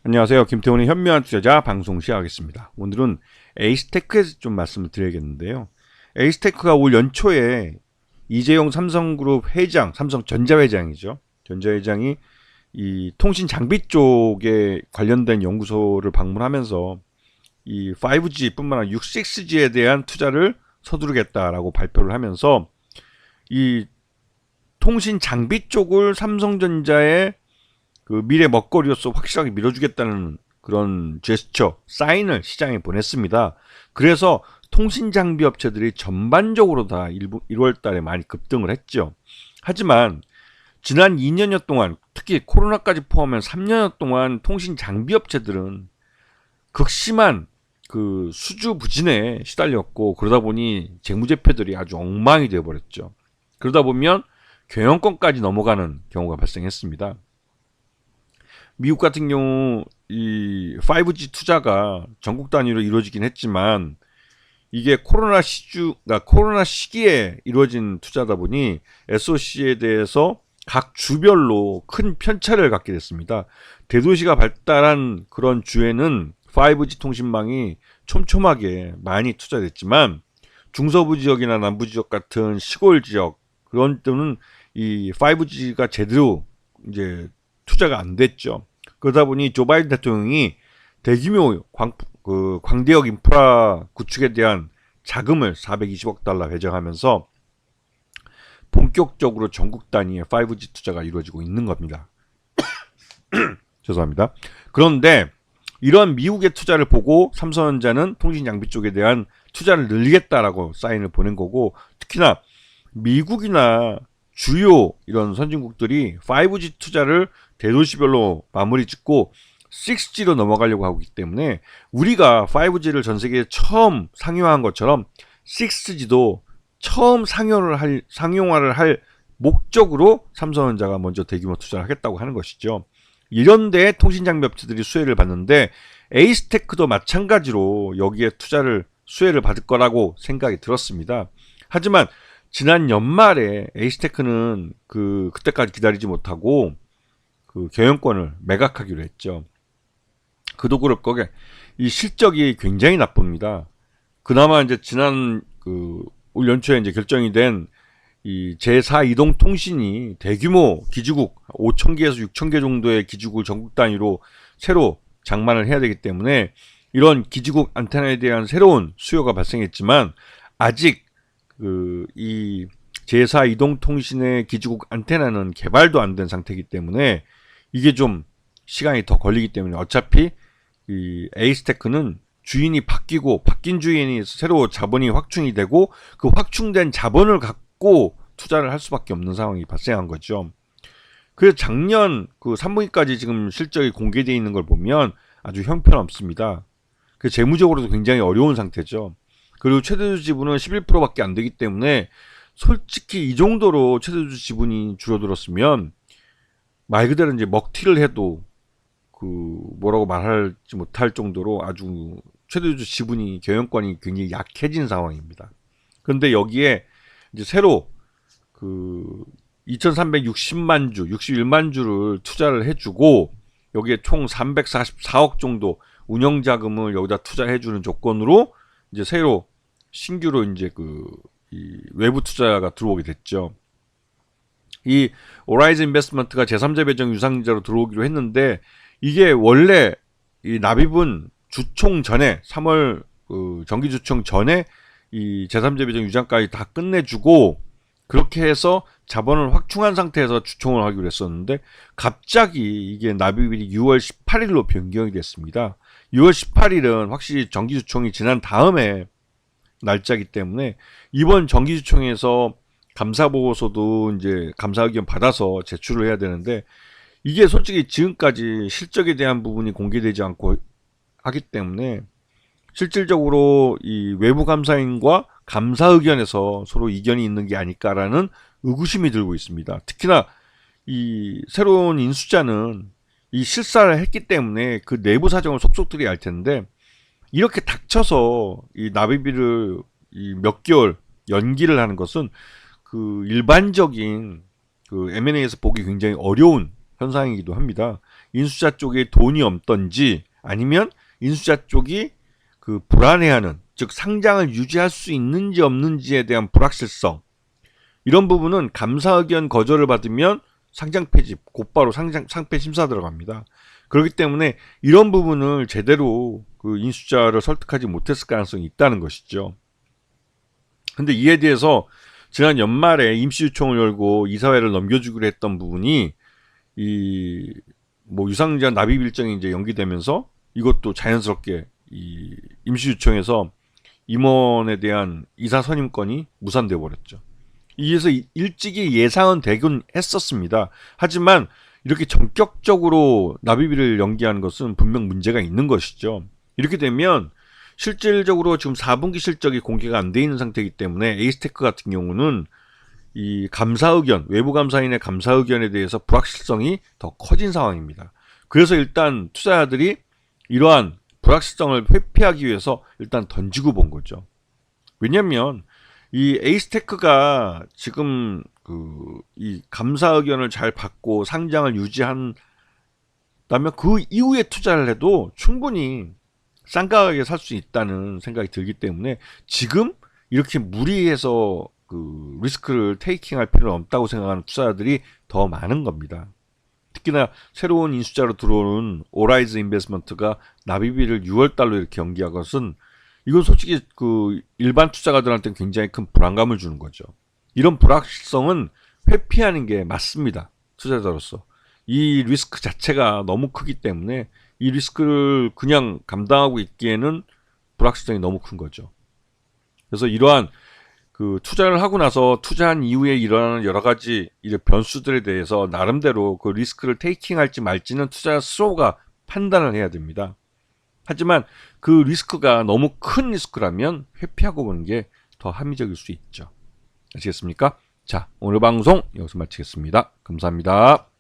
안녕하세요. 김태훈의 현명한 투자자 방송 시작하겠습니다. 오늘은 에이스테크에서 좀 말씀을 드려야겠는데요. 에이스테크가 올 연초에 이재용 삼성그룹 회장, 삼성전자 회장이죠. 전자 회장이 이 통신 장비 쪽에 관련된 연구소를 방문하면서 이 5G뿐만 아니라 6G에 대한 투자를 서두르겠다라고 발표를 하면서 이 통신 장비 쪽을 삼성전자의 그 미래 먹거리로서 확실하게 밀어주겠다는 그런 제스처, 사인을 시장에 보냈습니다. 그래서 통신 장비 업체들이 전반적으로 다 1월 달에 많이 급등을 했죠. 하지만 지난 2년여 동안, 특히 코로나까지 포함한 3년여 동안 통신 장비 업체들은 극심한 그 수주 부진에 시달렸고, 그러다 보니 재무제표들이 아주 엉망이 되어버렸죠. 그러다 보면 경영권까지 넘어가는 경우가 발생했습니다. 미국 같은 경우 이 5G 투자가 전국 단위로 이루어지긴 했지만 이게 코로나 시기에 이루어진 투자다 보니 SOC에 대해서 각 주별로 큰 편차를 갖게 됐습니다. 대도시가 발달한 그런 주에는 5G 통신망이 촘촘하게 많이 투자됐지만 중서부 지역이나 남부 지역 같은 시골 지역 그런 때는 이 5G가 제대로 이제 투자가 안 됐죠. 그러다 보니 조 바이든 대통령이 대규모 광대역 인프라 구축에 대한 자금을 420억 달러 배정하면서 본격적으로 전국 단위의 5G 투자가 이루어지고 있는 겁니다. 죄송합니다. 그런데 이러한 미국의 투자를 보고 삼성전자는 통신 장비 쪽에 대한 투자를 늘리겠다라고 사인을 보낸 거고, 특히나 미국이나 주요 이런 선진국들이 5G 투자를 대도시별로 마무리 짓고 6G로 넘어가려고 하고 있기 때문에 우리가 5G를 전 세계에 처음 상용화한 것처럼 6G도 처음 상용화를 할 목적으로 삼성전자가 먼저 대규모 투자를 하겠다고 하는 것이죠. 이런데 통신장비 업체들이 수혜를 받는데 에이스테크도 마찬가지로 여기에 수혜를 받을 거라고 생각이 들었습니다. 하지만 지난 연말에 에이스테크는 그때까지 기다리지 못하고 그 경영권을 매각하기로 했죠. 그도 그럴 거게 이 실적이 굉장히 나쁩니다. 그나마 이제 지난 올 연초에 이제 결정이 된 이 제4 이동통신이 대규모 기지국 5,000개에서 6,000개 정도의 기지국을 전국 단위로 새로 장만을 해야 되기 때문에 이런 기지국 안테나에 대한 새로운 수요가 발생했지만 아직 이 제4 이동통신의 기지국 안테나는 개발도 안 된 상태이기 때문에 이게 좀 시간이 더 걸리기 때문에 어차피 이 에이스테크는 주인이 바뀌고 바뀐 주인이 새로 자본이 확충이 되고 그 확충된 자본을 갖고 투자를 할 수밖에 없는 상황이 발생한 거죠. 그래서 작년 3분기까지 지금 실적이 공개되어 있는 걸 보면 아주 형편없습니다. 그 재무적으로도 굉장히 어려운 상태죠. 그리고 최대주 지분은 11%밖에 안 되기 때문에 솔직히 이 정도로 최대주 지분이 줄어들었으면 말 그대로 이제 먹튀를 해도 뭐라고 말할지 못할 정도로 아주 최대주 지분이 경영권이 굉장히 약해진 상황입니다. 그런데 여기에 이제 새로 2,360만 주, 61만 주를 투자를 해주고 여기에 총 344억 정도 운영 자금을 여기다 투자해주는 조건으로 이제 새로 신규로 이제 이 외부 투자가 들어오게 됐죠. 이 오라이즌 인베스트먼트가 제3자 배정 유상자로 들어오기로 했는데 이게 원래 이 납입은 주총 전에 3월 정기 주총 전에 이 제3자 배정 유상까지 다 끝내주고 그렇게 해서 자본을 확충한 상태에서 주총을 하기로 했었는데 갑자기 이게 납입일이 6월 18일로 변경이 됐습니다. 6월 18일은 확실히 정기 주총이 지난 다음에 날짜이기 때문에 이번 정기 주총에서 감사 보고서도 이제 감사 의견 받아서 제출을 해야 되는데 이게 솔직히 지금까지 실적에 대한 부분이 공개되지 않고 하기 때문에 실질적으로 이 외부 감사인과 감사 의견에서 서로 이견이 있는 게 아닐까라는 의구심이 들고 있습니다. 특히나 이 새로운 인수자는 이 실사를 했기 때문에 그 내부 사정을 속속들이 알 텐데 이렇게 닥쳐서 이 납입일을 이 몇 개월 연기를 하는 것은 일반적인 M&A에서 보기 굉장히 어려운 현상이기도 합니다. 인수자 쪽에 돈이 없던지 아니면 인수자 쪽이 그 불안해하는, 즉 상장을 유지할 수 있는지 없는지에 대한 불확실성, 이런 부분은 감사 의견 거절을 받으면 상장 폐지, 곧바로 상폐 심사 들어갑니다. 그렇기 때문에 이런 부분을 제대로 그 인수자를 설득하지 못했을 가능성이 있다는 것이죠. 근데 이에 대해서 지난 연말에 임시유총을 열고 이사회를 넘겨주기로 했던 부분이 이 뭐 유상증자 납입 일정이 이제 연기되면서 이것도 자연스럽게 이 임시유총에서 임원에 대한 이사 선임권이 무산돼 버렸죠. 이에서 일찍이 예상은 되긴 했었습니다. 하지만 이렇게 전격적으로 납입일을 연기하는 것은 분명 문제가 있는 것이죠. 이렇게 되면 실질적으로 지금 4분기 실적이 공개가 안 돼 있는 상태이기 때문에 에이스테크 같은 경우는 이 감사 의견, 외부 감사인의 감사 의견에 대해서 불확실성이 더 커진 상황입니다. 그래서 일단 투자자들이 이러한 불확실성을 회피하기 위해서 일단 던지고 본 거죠. 왜냐면 이 에이스테크가 지금 이 감사 의견을 잘 받고 상장을 유지한다면 그 이후에 투자를 해도 충분히 싼 가격에 살 수 있다는 생각이 들기 때문에 지금 이렇게 무리해서 그 리스크를 테이킹할 필요는 없다고 생각하는 투자자들이 더 많은 겁니다. 특히나 새로운 인수자로 들어오는 오라이즈 인베스먼트가 납입일을 6월 달로 이렇게 연기한 것은 이건 솔직히 그 일반 투자가들한테는 굉장히 큰 불안감을 주는 거죠. 이런 불확실성은 회피하는 게 맞습니다. 투자자로서. 이 리스크 자체가 너무 크기 때문에 이 리스크를 그냥 감당하고 있기에는 불확실성이 너무 큰 거죠. 그래서 이러한 그 투자를 하고 나서 투자한 이후에 일어나는 여러 가지 변수들에 대해서 나름대로 그 리스크를 테이킹할지 말지는 투자자 스스로가 판단을 해야 됩니다. 하지만 그 리스크가 너무 큰 리스크라면 회피하고 보는 게 더 합리적일 수 있죠. 아시겠습니까? 자, 오늘 방송 여기서 마치겠습니다. 감사합니다.